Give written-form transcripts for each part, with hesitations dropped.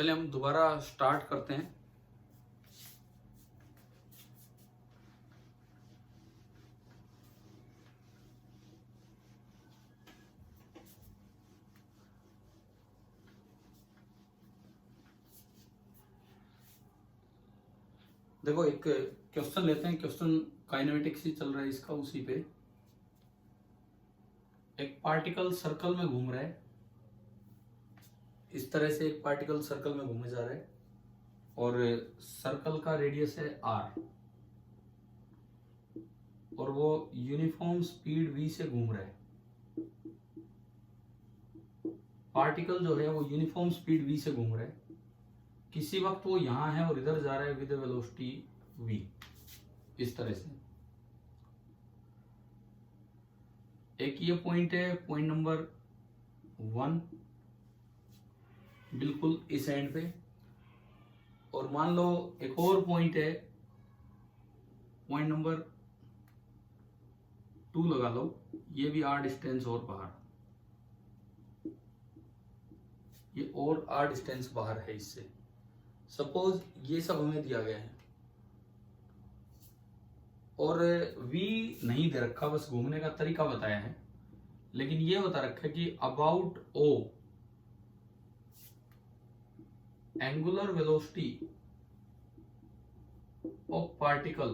चलिए हम दोबारा स्टार्ट करते हैं। देखो एक क्वेश्चन लेते हैं। क्वेश्चन काइनेमेटिक्स ही चल रहा है इसका, उसी पे। एक पार्टिकल सर्कल में घूम रहा है, इस तरह से एक पार्टिकल सर्कल में घूमे जा रहा है और सर्कल का रेडियस है r और वो यूनिफॉर्म स्पीड v से घूम रहा है। पार्टिकल जो है वो यूनिफॉर्म स्पीड v से घूम रहा है। किसी वक्त वो यहां है और इधर जा रहा है विद वेलोसिटी v, इस तरह से। एक ये पॉइंट है, पॉइंट नंबर 1, बिल्कुल इस एंड पे। और मान लो एक और पॉइंट है, पॉइंट नंबर 2 लगा लो, ये भी r डिस्टेंस और बाहर, ये और r डिस्टेंस बाहर है इससे। सपोज ये सब हमें दिया गया है और v नहीं दे रखा, बस घूमने का तरीका बताया है। लेकिन ये बता रखा है कि about o angular velocity of particle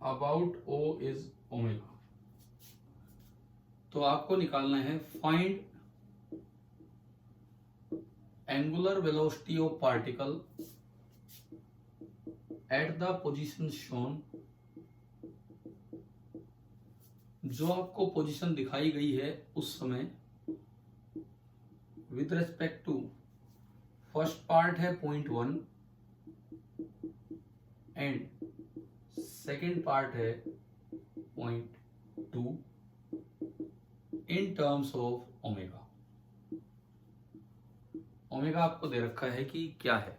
about o is omega. तो आपको निकालना है find angular velocity of particle at the position shown. जो आपको पोजीशन दिखाई गई है उस समय, with respect to first part है पॉइंट 1 एंड सेकेंड पार्ट है point 2 in terms of omega. Omega आपको दे रखा है कि क्या है,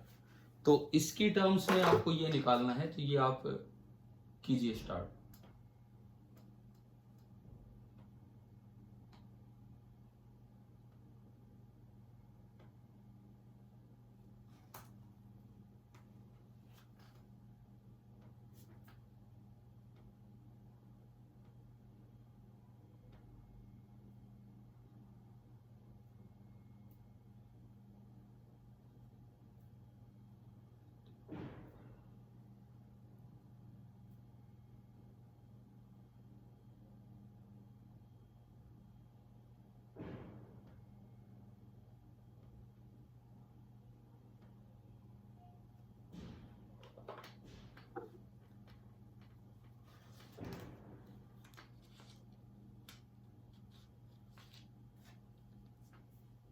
तो इसकी टर्म्स में आपको ये निकालना है। तो ये आप कीजिए स्टार्ट।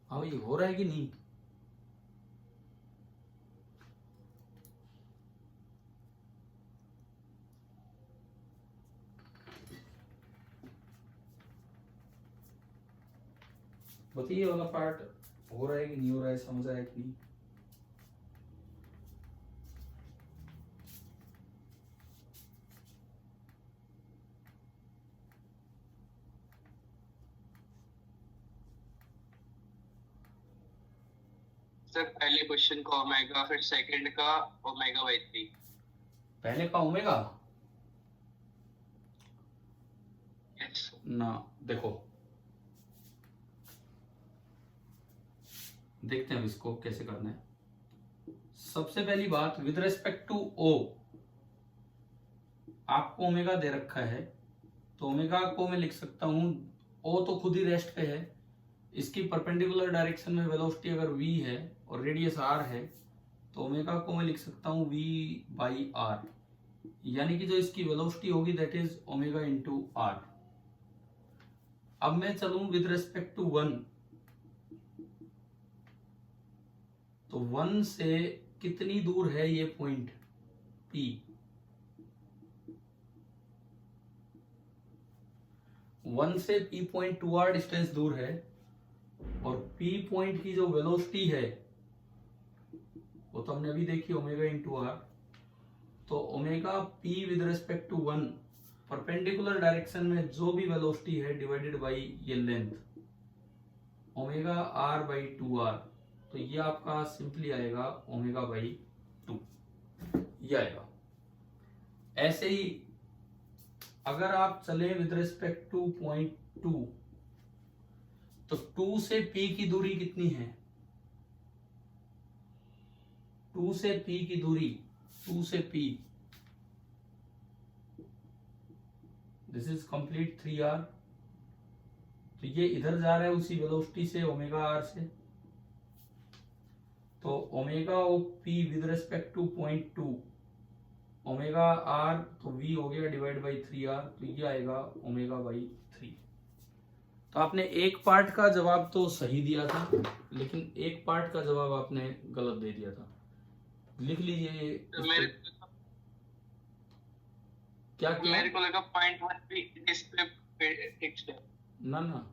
हाँ, ये हो रहा है कि नहीं? बताइए वाला पार्ट हो रहा है कि नहीं हो रहा है, समझ आया कि नहीं? सर पहले क्वेश्चन का ओमेगा, फिर सेकंड का ओमेगा बाई 3। पहले का ओमेगा यस ना, देखो देखते हैं इसको कैसे करना है। सबसे पहली बात, विद रेस्पेक्ट टू ओ आपको ओमेगा दे रखा है, तो ओमेगा को मैं लिख सकता हूं, ओ तो खुद ही रेस्ट पे है, इसकी परपेंडिकुलर डायरेक्शन में वेलोसिटी अगर v है और रेडियस r है, तो ओमेगा को मैं लिख सकता हूं v बाई r, यानी कि जो इसकी वेलोसिटी होगी that is omega into r। अब मैं चलूं विद रेस्पेक्ट टू 1, तो 1 से कितनी दूर है ये पॉइंट P? 1 से P पॉइंट 2r डिस्टेंस दूर है और P पॉइंट की जो वेलोसिटी है वो तो हमने अभी देखी, ओमेगा इंटू r। तो omega P with respect to 1 perpendicular direction में जो भी वेलोसिटी है डिवाइडेड बाई ये length, omega r by 2r तो ये आपका सिंपली आएगा ओमेगा बाई 2, ये आएगा। ऐसे ही अगर आप चले विद रिस्पेक्ट टू पॉइंट 2, तो 2 से P की दूरी कितनी है? 2 से P की दूरी, 2 से P, this is complete 3r। तो ये इधर जा रहा है उसी वेलोसिटी से ओमेगा r से, तो omega of P with respect two point 2 omega r, तो v हो गया डिवाइड बाई 3r, तो ये आएगा ओमेगा बाई 3। तो आपने एक पार्ट का जवाब तो सही दिया था, लेकिन एक पार्ट का जवाब आपने गलत दे दिया था। लिख लीजिए। क्या क्या? मेरे को लगा पॉइंट 1 भी इस पे फिक्स्ड है। ना ना,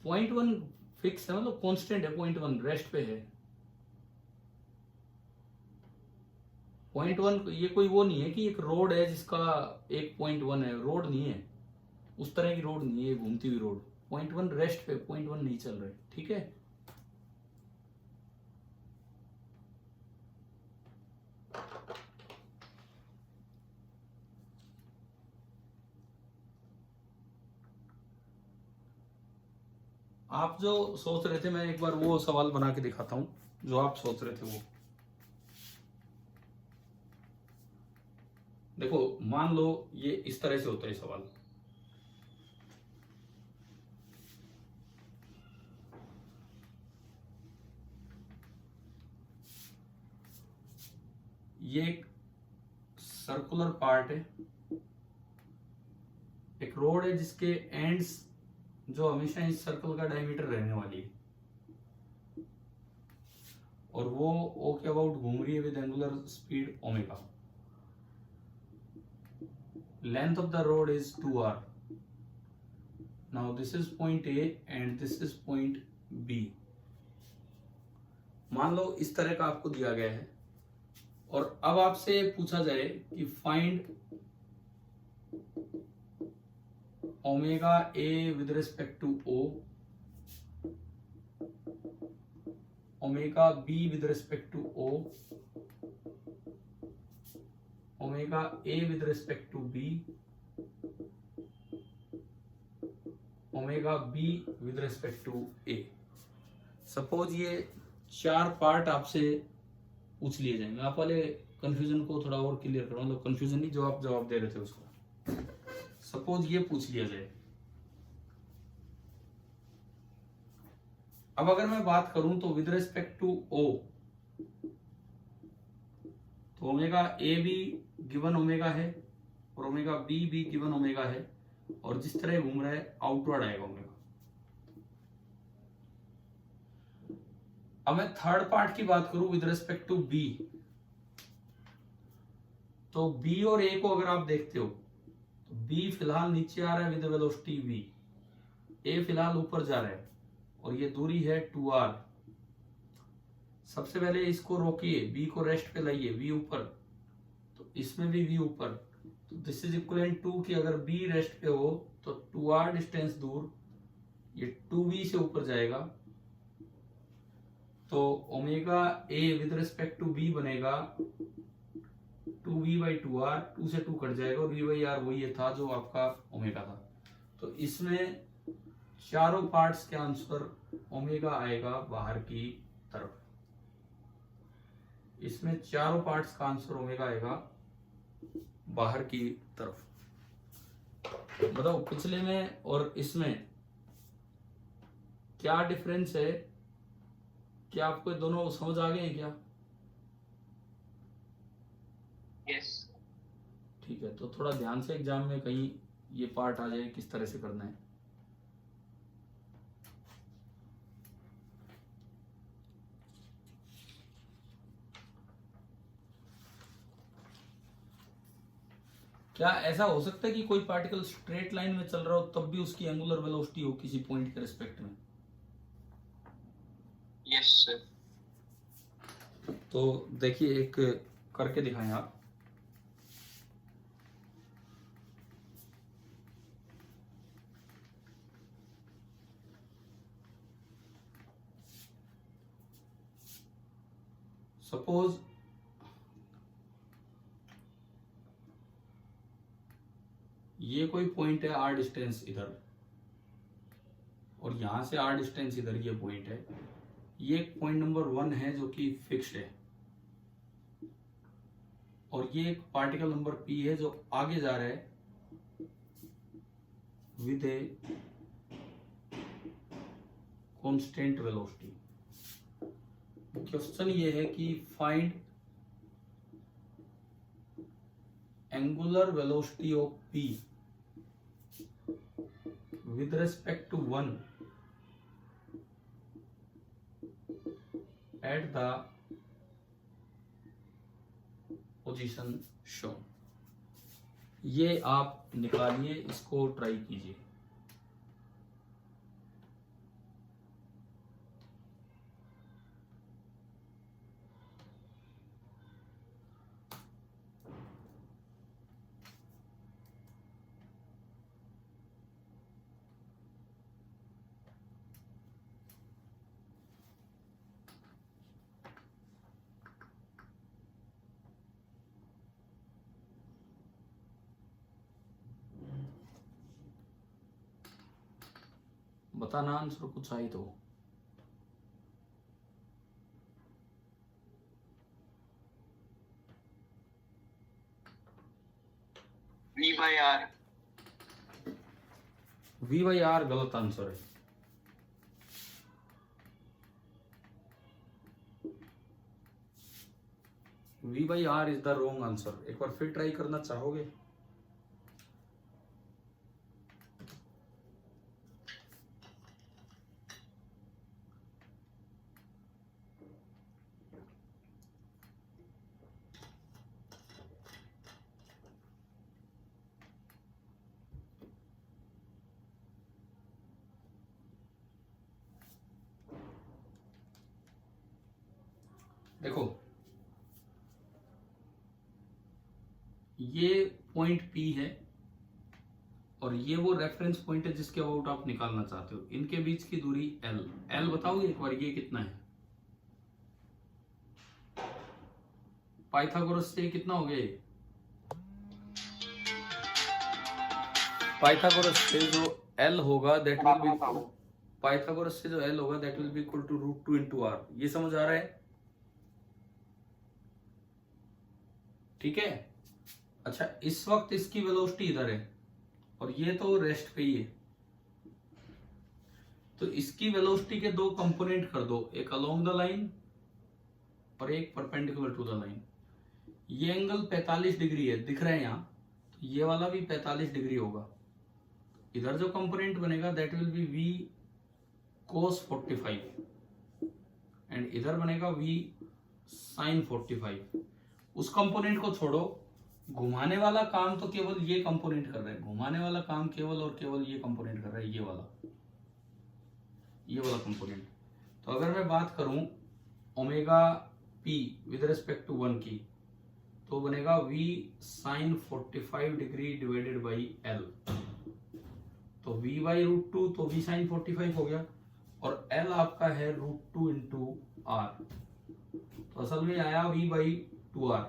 पॉइंट 1 फिक्स है, मतलब कांस्टेंट है। पॉइंट 1 रेस्ट पे है। पॉइंट 1 ये कोई वो नहीं है कि एक रोड है जिसका एक पॉइंट 1 है, रोड नहीं है, उस तरह की रोड नहीं है, घूमती हुई रोड। पॉइंट 1 रेस्ट पे, पॉइंट 1 नहीं चल रहे, ठीक है। आप जो सोच रहे थे, मैं एक बार वो सवाल बना के दिखाता हूं जो आप सोच रहे थे वो। देखो, मान लो ये इस तरह से होता है सवाल। ये एक सर्कुलर पार्ट है, एक रोड है जिसके एंड्स जो हमेशा इस सर्कल का डायमीटर रहने वाली है, और वो ओ के अबाउट घूम रही है with angular speed omega. Length of the rod is 2r। Now this is point A and this is point B. मान लो इस तरह का आपको दिया गया है, और अब आपसे पूछा जाए कि find omega A with respect to O, omega B with respect to O, omega A with respect to B, omega B with respect to A. Suppose ये 4 पार्ट आपसे पूछ लिए जाएंगे। आप वाले कंफ्यूजन को थोड़ा और क्लियर करो, मतलब कंफ्यूजन नहीं, जो आप जवाब दे रहे थे उसको। सपोज ये पूछ लिया जाए। अब अगर मैं बात करूं तो विद रिस्पेक्ट टू ओ, तो ओमेगा ए भी गिवन ओमेगा है और ओमेगा बी भी गिवन ओमेगा है, और जिस तरह घूम रहा है आउटवर्ड आएगा ओमेगा। अब मैं थर्ड पार्ट की बात करूं विद रिस्पेक्ट टू बी, तो बी और ए को अगर आप देखते हो तो बी फिलहाल नीचे आ रहा है विद वेलोसिटी v, ए फिलहाल ऊपर जा रहा है, और ये दूरी है 2r। सबसे पहले इसको रोकिए, बी को रेस्ट पे लाइए, v ऊपर, तो इसमें भी v ऊपर, तो दिस इज इक्वलेंट टू कि अगर b रेस्ट पे हो तो 2r डिस्टेंस दूर ये 2v से ऊपर जाएगा, तो omega a with respect to b बनेगा 2v बाई 2r, 2 से 2 कट जाएगा, और v बाई r वही था जो आपका ओमेगा था। तो इसमें चारों पार्ट्स के आंसर ओमेगा आएगा बाहर की तरफ। इसमें चारों पार्ट्स का आंसर ओमेगा आएगा बाहर की तरफ। बताओ पिछले में और इसमें क्या डिफरेंस है? क्या आपको दोनों समझ आ गए हैं क्या? यस। ठीक है, तो थोड़ा ध्यान से एग्जाम में कहीं ये पार्ट आ जाए किस तरह से करना है। क्या ऐसा हो सकता है कि कोई पार्टिकल स्ट्रेट लाइन में चल रहा हो तब भी उसकी एंगुलर वेलोसिटी हो किसी पॉइंट के रिस्पेक्ट में? Yes sir. तो देखिए, एक करके दिखाएं आप। सपोज ये कोई पॉइंट है आर डिस्टेंस इधर, और यहां से आर डिस्टेंस इधर, ये पॉइंट है, ये पॉइंट नंबर 1 है जो कि फिक्स्ड है, और ये एक पार्टिकल नंबर पी है जो आगे जा रहा है with a constant velocity. Question ये है कि find angular velocity of P with respect to 1 at the position shown। ये आप निकालिए, इसको ट्राई कीजिए। बताना आंसर कुछ आई तो। V by R। V by R गलत आंसर है। V by R is the wrong answer. एक बार फिर ट्राई करना चाहोगे? देखो, ये पॉइंट P है और ये वो रेफरेंस पॉइंट है जिसके अबाउट आप निकालना चाहते हो। इनके बीच की दूरी L। L बताओगे एक बार, ये कितना है? पाइथागोरस से कितना हो गया ये? पाइथागोरस से जो L होगा दैट विल बी, पाइथागोरस से जो L होगा that will be equal to √2 into R। ये समझ आ रहा है? ठीक है। अच्छा, इस वक्त इसकी वेलोसिटी इधर है और ये तो रेस्ट पे ही है, तो इसकी वेलोसिटी के दो कंपोनेंट कर दो, एक अलोंग द लाइन और एक परपेंडिकुलर टू द लाइन। ये एंगल 45 डिग्री है, दिख रहा है यहाँ, तो ये वाला भी 45 डिग्री होगा। इधर जो कंपोनेंट बनेगा that will B v cos 45 and इधर बनेगा v sin 45। उस कंपोनेंट को छोड़ो, घुमाने वाला काम तो केवल ये कंपोनेंट कर रहा है, घुमाने वाला काम केवल और केवल ये कंपोनेंट कर रहा है, ये वाला कंपोनेंट। तो अगर मैं बात करूं omega p with respect to 1 की, तो बनेगा v sin 45 degree divided by l। तो v बाई √2 तो v sin 45 हो गया, और l आपका है √2 इंटू r, तो असल में आया v बाई 2r।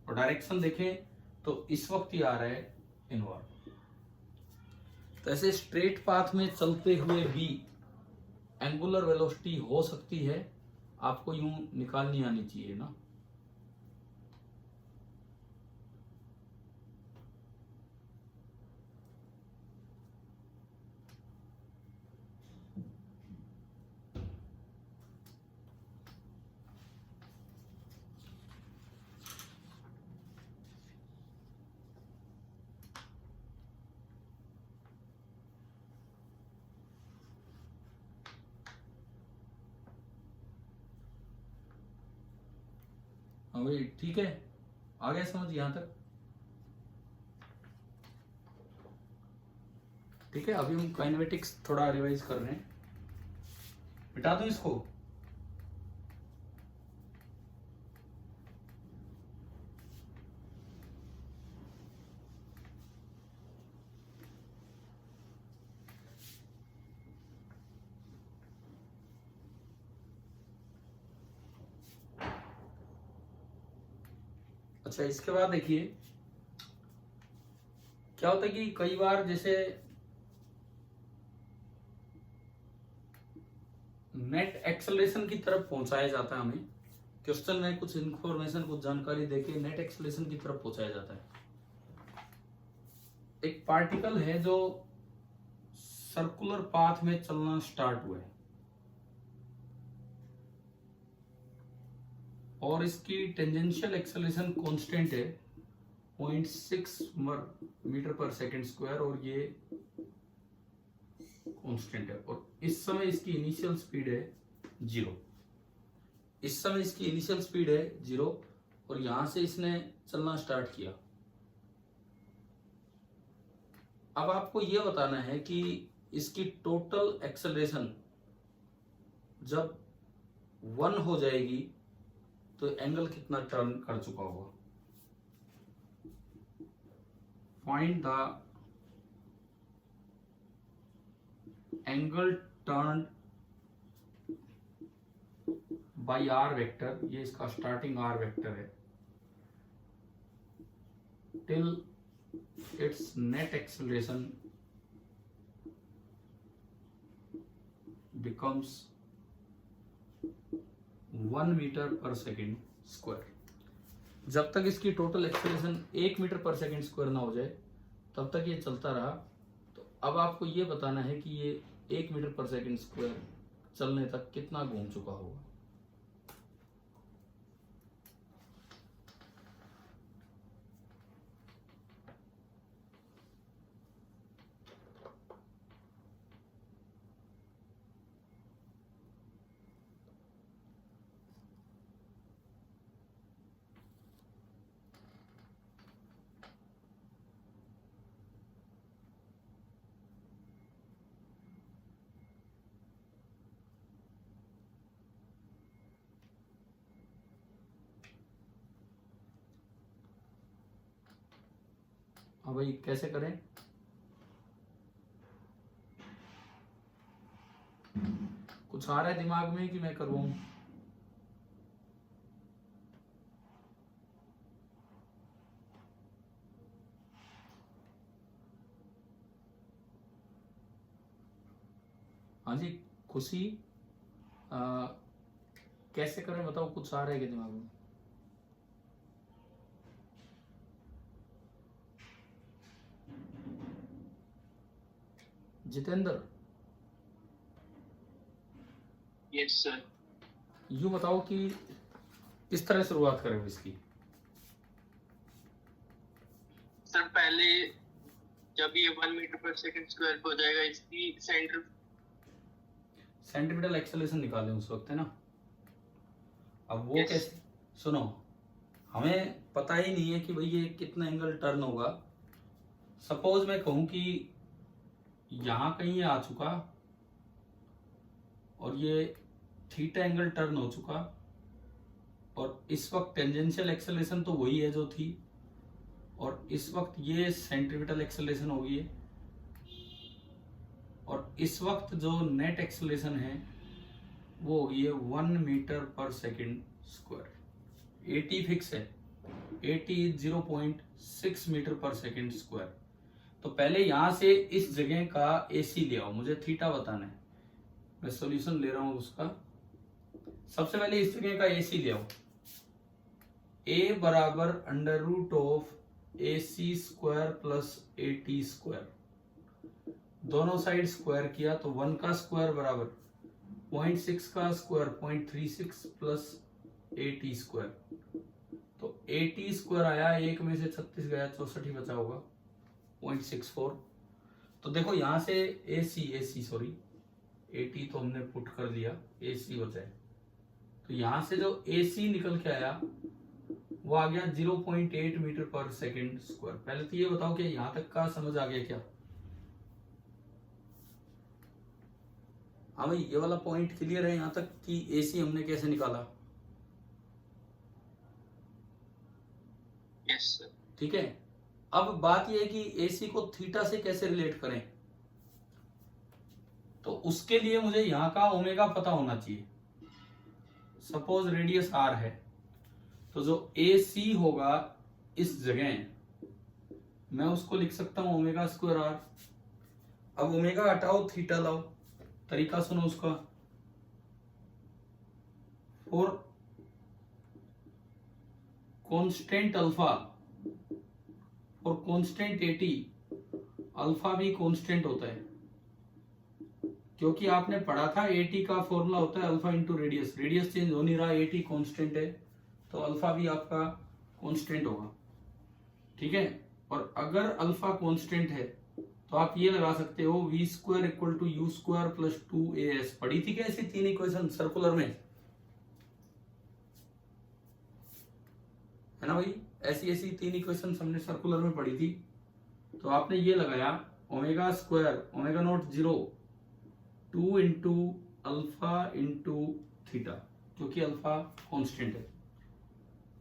और डायरेक्शन देखें तो इस वक्त ही आ रहा है इनवर्ड। तो ऐसे स्ट्रेट पाथ में चलते हुए भी एंगुलर वेलोसिटी हो सकती है, आपको यूं निकालनी आनी चाहिए ना। हाँ भाई, ठीक है, आ गया समझ यहां तक? ठीक है, अभी हम काइनेमेटिक्स थोड़ा रिवाइज कर रहे हैं। मिटा दूं इसको? अच्छा, इसके बाद देखिए क्या होता है कि कई बार जैसे नेट एक्सेलरेशन की तरफ पहुंचाया जाता है, हमें क्वेश्चन में कुछ इंफॉर्मेशन, कुछ जानकारी देके नेट एक्सेलरेशन की तरफ पहुंचाया जाता है। एक पार्टिकल है जो सर्कुलर पाथ में चलना स्टार्ट हुआ है और इसकी टेंजेंशियल एक्सेलरेशन कांस्टेंट है 0.6 मीटर पर सेकंड स्क्वायर, और ये कांस्टेंट है। और इस समय इसकी इनिशियल स्पीड है 0। इस समय इसकी इनिशियल स्पीड है 0 और यहां से इसने चलना स्टार्ट किया। अब आपको यह बताना है कि इसकी टोटल एक्सेलरेशन जब 1 हो जाएगी तो एंगल कितना टर्न कर चुका होगा। Find the angle turn by R vector, ये इसका स्टार्टिंग आर वेक्टर है, till its net acceleration becomes 1 metre पर सेकेंड स्क्वायर। जब तक इसकी टोटल एक्सेलरेशन 1 मीटर पर सेकेंड स्क्वायर ना हो जाए तब तक ये चलता रहा। तो अब आपको ये बताना है कि ये 1 मीटर पर सेकेंड स्क्वायर चलने तक कितना घूम चुका होगा। हाँ भाई, कैसे करें? कुछ आ रहा है दिमाग में कि मैं करवाऊं? हाँ जी खुशी, कैसे करें बताओ, कुछ आ रहा है क्या दिमाग में? Jitendra, yes sir. यूं बताओ कि किस तरह शुरुआत करें इसकी। सर पहले जब ये 1 मीटर पर सेकंड स्क्वायर हो जाएगा इसकी सेंटीमीटर एक्सेलरेशन निकालें उस वक्त, है ना। अब वो Yes. कैसे, सुनो, हमें पता ही नहीं है कि भाई ये कितना एंगल टर्न होगा। सपोज मैं कहूं कि यहां कहीं ये आ चुका और ये थीटा एंगल टर्न हो चुका, और इस वक्त टेंजेंशियल एक्सेलरेशन तो वही है जो थी, और इस वक्त ये सेंट्रीपिटल एक्सेलरेशन होगी है, और इस वक्त जो नेट एक्सेलरेशन है वो होगी 1 मीटर पर सेकेंड स्क्वायर। 80 फिक्स है, 80 0.6 मीटर पर सेकेंड स्क्वायर। तो पहले यहां से इस जगह का AC ले आओ, मुझे थीटा बताना है, मैं सॉल्यूशन ले रहा हूं उसका। सबसे पहले इस जगह का AC ले आओ। A बराबर under root of AC square plus 80 square, दोनों साइड स्क्वायर किया तो 1 का स्क्वायर बराबर 0.6 का स्क्वायर 0.36 प्लस 80 स्क्वायर। तो 80 स्क्वायर आया, एक में से 36 गया, 64 ही बचा होगा 0.64। तो देखो यहां से AC सॉरी 80 तो हमने पुट कर दिया, AC बचा है। तो यहां से जो AC निकल के आया वो आ गया 0.8 मीटर पर सेकेंड स्क्वायर। पहले तो ये बताओ कि यहां तक का समझ आ गया क्या? हाँ भाई, ये वाला पॉइंट क्लियर है यहां तक कि AC हमने कैसे निकाला? Yes sir. ठीक है, अब बात यह है कि AC को थीटा से कैसे रिलेट करें। तो उसके लिए मुझे यहां का ओमेगा पता होना चाहिए। सपोज रेडियस R है तो जो AC होगा इस जगह मैं उसको लिख सकता हूं ओमेगा स्क्वायर आर। अब ओमेगा हटाओ, थीटा लाओ। तरीका सुनो उसका। फॉर कांस्टेंट अल्फा और कांस्टेंट एटी, अल्फा भी कांस्टेंट होता है, क्योंकि आपने पढ़ा था एटी का फॉर्मूला होता है alpha into radius. Radius change हो नहीं रहा, एटी कांस्टेंट है, तो अल्फा भी आपका कांस्टेंट होगा। ठीक है। और अगर अल्फा कांस्टेंट है तो आप ये लगा सकते हो v square equal to u square plus 2as। पढ़ी थी क्या ऐसी तीन इक्वेशन सर्कुलर में, है ना भाई? ऐसी तीन इक्वेशन हमने सर्कुलर में पढ़ी थी। तो आपने ये लगाया omega square omega naught 0 2 into alpha into theta, क्योंकि अल्फा कांस्टेंट है।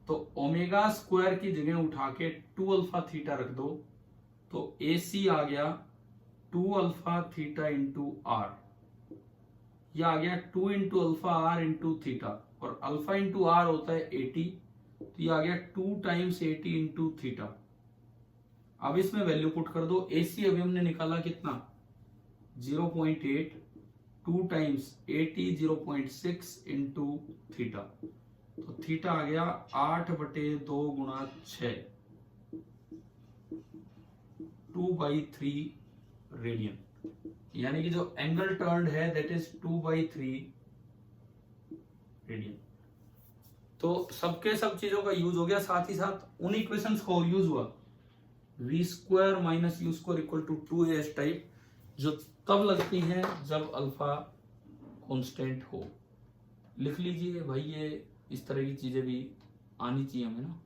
तो ओमेगा स्क्वायर की जगह उठा के 2 अल्फा थीटा रख दो, तो AC आ गया 2 अल्फा थीटा इंटू आर। यह आ गया 2 into alpha R into theta, और अल्फा इंटू आर होता है 80, तो ये आ गया 2 टाइम्स 80 इंटू थीटा। अब इसमें वैल्यू पुट कर दो। AC अभी हमने निकाला कितना, 0.8, 2 टाइम्स 80 0.6 इंटू थीटा, तो थीटा आ गया 8/2 गुणा 6, 2/3 रेडियन। यानी कि जो एंगल टर्न्ड है दैट इज 2/3 रेडियन। तो सबके सब चीजों का यूज हो गया, साथ ही साथ उन इक्वेशंस को यूज हुआ v square minus u square equal to 2as type, जो तब लगती हैं जब अल्फा कांस्टेंट हो। लिख लीजिए भाई, ये इस तरह की चीजें भी आनी चाहिए हमें ना।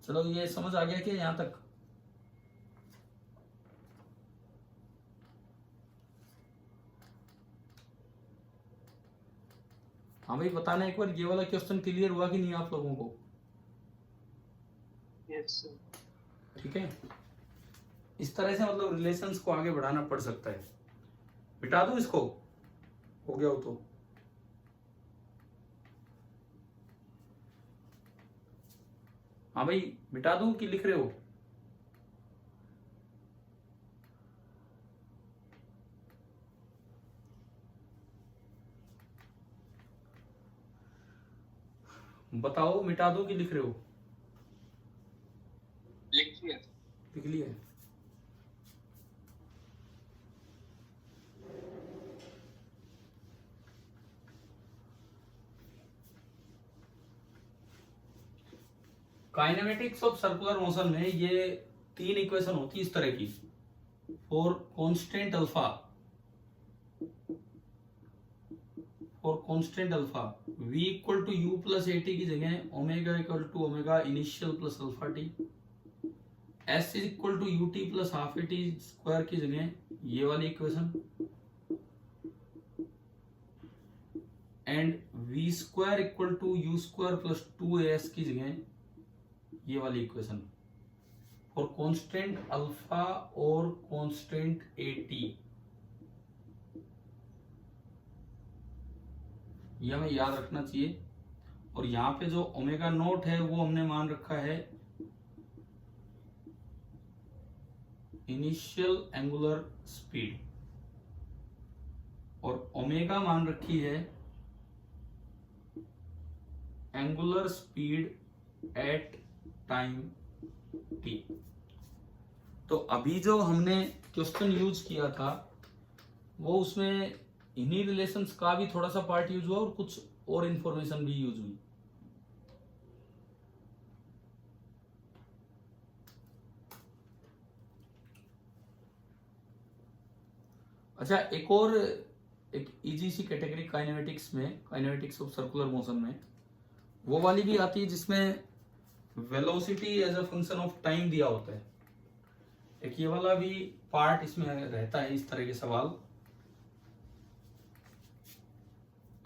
चलो, ये समझ आ गया कि यहां तक? हाँ भाई, बताना एक बार, ये वाला क्वेश्चन क्लियर हुआ कि नहीं आप लोगों को? Yes sir. ठीक है। इस तरह से मतलब रिलेशंस को आगे बढ़ाना पड़ सकता है। मिटा दूं इसको, हो गया हो तो? हाँ भाई, मिटा दूं कि लिख रहे हो? बताओ, मिटा दूं कि लिख रहे हो? लिखिए। लिख लिया। काइनेमेटिक्स ऑफ सर्कुलर मोशन में ये तीन इक्वेशन होती है इस तरह की। For constant alpha, for constant alpha v equal to u plus a t की जगह omega equal to omega initial plus alpha t, s is equal to u t plus half a t square की जगह ये वाली equation, and v square equal to u square plus 2as की जगह ये वाली इक्वेशन फॉर कांस्टेंट अल्फा और constant a t. ये हमें याद रखना चाहिए। और यहां पे जो ओमेगा नोट है वो हमने मान रखा है इनिशियल एंगुलर स्पीड, और ओमेगा मान रखी है angular speed at time t। तो अभी जो हमने क्वेश्चन यूज किया था वो उसमें इन्हीं रिलेशंस का भी थोड़ा सा पार्ट यूज हुआ और कुछ और इंफॉर्मेशन भी यूज हुई। अच्छा, एक इजी सी कैटेगरी काइनेमेटिक्स में, काइनेमेटिक्स ऑफ सर्कुलर मोशन में वो वाली भी आती है जिसमें velocity as a function of time दिया होता है। एक ये वाला भी पार्ट इसमें रहता है। इस तरह के सवाल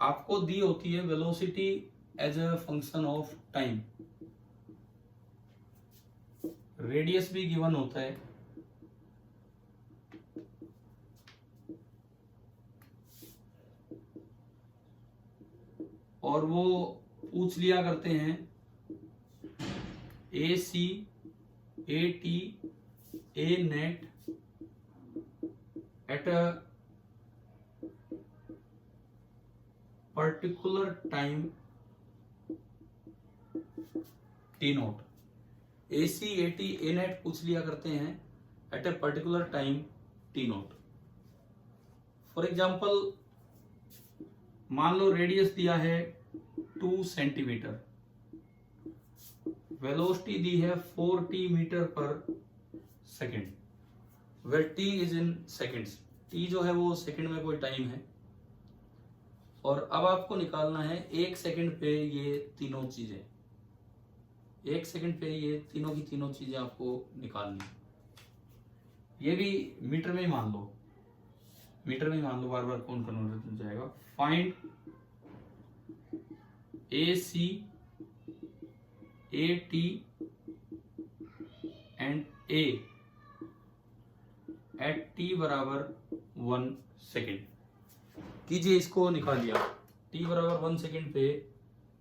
आपको दी होती है velocity as a function of time, radius भी गिवन होता है, और वो पूछ लिया करते हैं A C, A T, A net at a particular time T naught. A C, A T, A net पूछ लिया करते हैं at a particular time T naught. For example, मान लो रेडियस दिया है 2 सेंटीमीटर, वेलोसिटी दी है 4t मीटर पर second, where t is in seconds. t जो है वो सेकेंड में कोई टाइम है, और अब आपको निकालना है 1 सेकेंड पे ये तीनों चीजें, 1 सेकेंड पे ये तीनों की तीनों चीजें आपको निकालनी है। ये भी मीटर में ही मान लो, मीटर में ही मान लो, बार बार कौन कन्वर्ट हो जाएगा। Find a C, A t and a at t बराबर 1 सेकेंड कीजिए, इसको निकालिए। टी बराबर 1 सेकेंड पे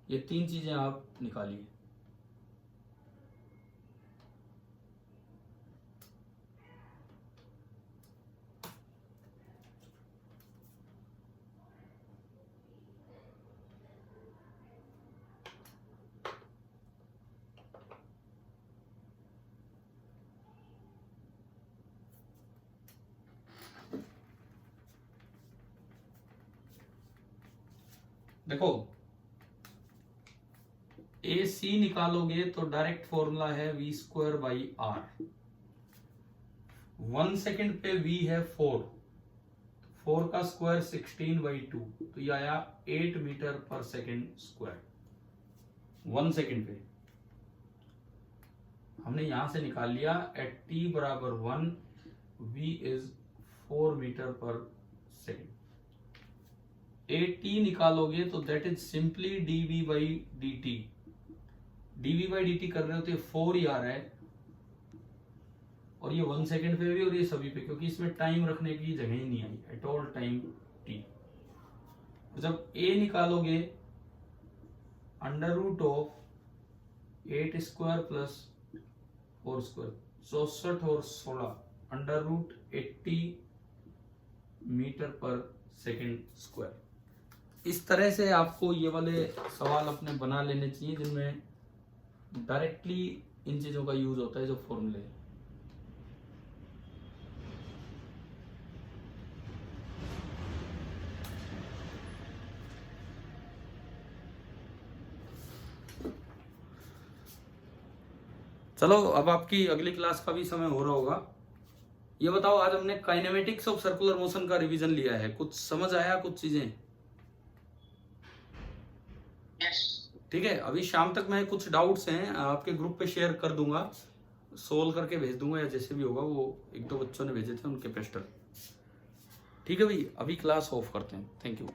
ये तीन चीजें आप निकालिए। देखो, ए सी निकालोगे तो डायरेक्ट फॉर्मूला है v square by r. 1 second पे v है 4, 4 का स्क्वायर 16 बाई 2, तो ये आया 8 मीटर पर सेकेंड स्क्वायर। 1 सेकेंड पे हमने यहां से निकाल लिया एट t बराबर 1 v इज 4 मीटर पर सेकेंड। ए टी निकालोगे तो that is simply dv by D T. dv by D T कर रहे हो तो ये 4 ही आ रहा है, और ये 1 सेकेंड पे भी और ये सभी पे, क्योंकि इसमें टाइम रखने की जगह ही नहीं आई, एट ऑल टाइम t। जब a निकालोगे under root of 8 square plus 4 square, 64 और 16 अंडर रूट 80 मीटर पर सेकेंड स्क्वायर। इस तरह से आपको ये वाले सवाल अपने बना लेने चाहिए जिनमें डायरेक्टली इन चीजों का यूज होता है, जो फॉर्मूले। चलो, अब आपकी अगली क्लास का भी समय हो रहा होगा। ये बताओ, आज हमने काइनेमेटिक्स ऑफ सर्कुलर मोशन का रिवीजन लिया है, कुछ समझ आया कुछ चीजें? ठीक है, अभी शाम तक मैं कुछ डाउट्स हैं आपके ग्रुप पे शेयर कर दूंगा, सोल्व करके भेज दूंगा, या जैसे भी होगा। वो 1-2 बच्चों ने भेजे थे, उनके पेस्टर। ठीक है भाई, अभी क्लास ऑफ करते हैं। Thank you.